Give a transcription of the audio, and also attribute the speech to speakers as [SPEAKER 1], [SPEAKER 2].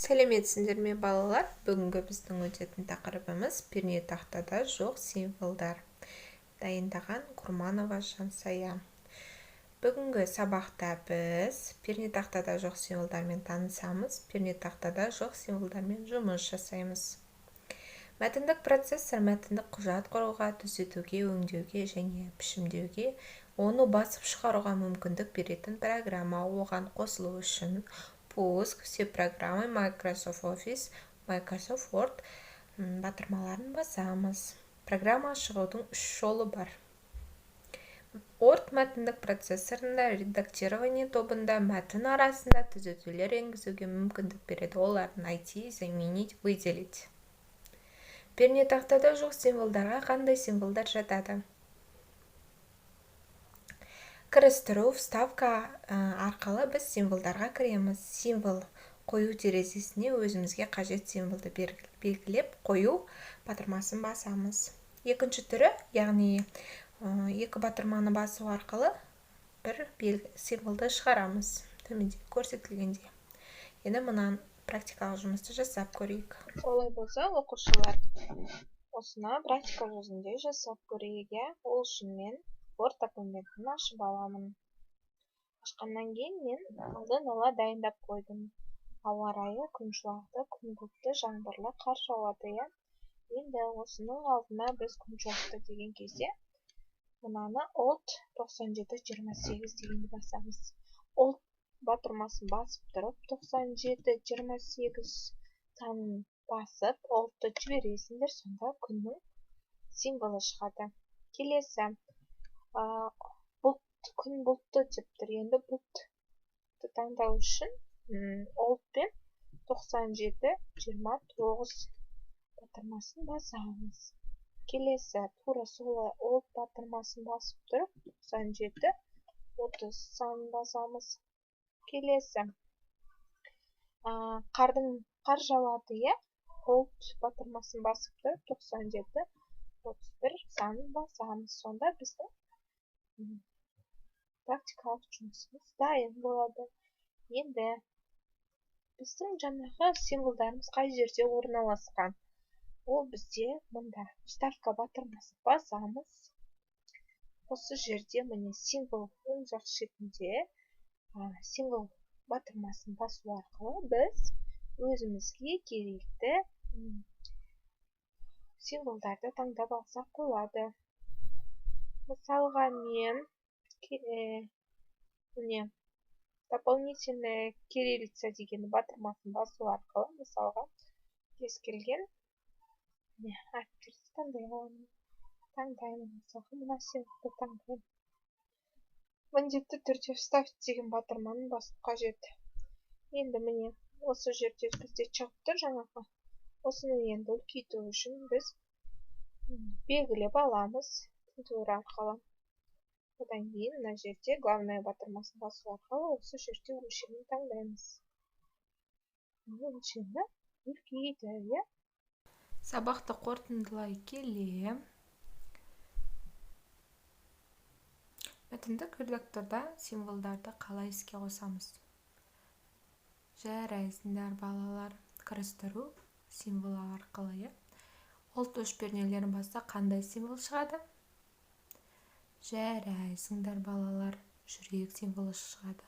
[SPEAKER 1] Сәлеметсіңдер ме балалар? Бүгінгі біздің өтетін тақырыбымыз пернетақтада жоқ символдар. Дайындаған Құрманова Жансая. Бүгінгі сабақта біз пернетақтада жоқ символдармен танысамыз, пернетақтада жоқ символдармен жұмыс жасаймыз. Мәтіндік процессор мәтіндік құжат құруға, түзетуге, өңдеуге және пішімдеуге, оны басып шығаруға мүмкіндік беретін программа. Оған қосылу үшін пуск, все программы, Microsoft Office, Microsoft Word батырмаларын басамыз. Программа шығудың 3 жолы бар. Word мәтіндік процессорында редактирование тобында мәтін арасында түзетулер енгізуге мүмкіндік береді. Оларын найти, заменить, выделить. Пернетақтада жоқ символдарға қандай символдар жатады? Кірістіру, вставка арқылы біз символдарға кіреміз. Символ қою терезесіне өзімізге қажет символды белгілеп қою батырмасын басамыз. Екінші түрі, яғни екі батырманы басу арқылы бір символды шығарамыз. Төменде көрсетілгенде. Енді мұнан практикалық жұмысты жасап көрейік.
[SPEAKER 2] Олай болса, оқушылар осыны практика жүзінде жасап көрейік. Ол үшін мен Word документін ашып аламын. Ашқаннан кейін мен алдын ала дайындап қойдым. Ауа райы күн шуақты, күн бұлтты, жаңбырлы, қар жауады. Енді осының алдына біз күн шуақты деген кезде мынаны Alt 9728 дегенді басамыз. Alt батырмасын басып тұрып, 9728 санын басып, Alt'ты жібересіңдер, сонда күннің символы шығады. Келесі күн бұлтты деп тұр. Енді бұлтты таңдау үшін Alt пен 9729 батырмасын басамыз. Келесі тура солай Alt батырмасын басып тұрып, 9730 санын басамыз. Келесі қар жауады. Alt батырмасын басып тұрып, 9731 санын басамыз. Сонда біздің практикалық жұмысымыз дайын болады. Енді біздің жаңағы символдарымыз қай жерде орналасқан? Ол бізде мұнда вставка батырмасын басамыз. Осы жерде міне символ оң жақ шетінде символ батырмасын басу арқылы біз өзімізге керекті символдарды таңдап алсақ болады. Мысалға мен дополнительная кириллица деген батырмасын басу арқылы мысалға кез келген әріптерді таңдай аламын. Таңдаймын, мысалға мына символды таңдаймын. Міндетті түрде вставить деген батырманы басып қажет. Енді міне осы жерде бізде шығып тұр жаңағы. Осыны енді үлкейту үшін біз белгілеп аламыз тінтуір арқылы. Одан кейін мына жерде главная батырмасын басу арқылы осы жерде өлшемін таңдаймыз. Өлшемі үлкейді.
[SPEAKER 1] Сабақты қорытындылай келе, мәтіндік редакторда символдарды қалай іске қосамыз? Жарайсыңдар балалар. Кірістіру символы арқылы. Alt өшпернелерін басса қандай символ шығады? Жарайсыңдар балалар. Жүрек символы шығады.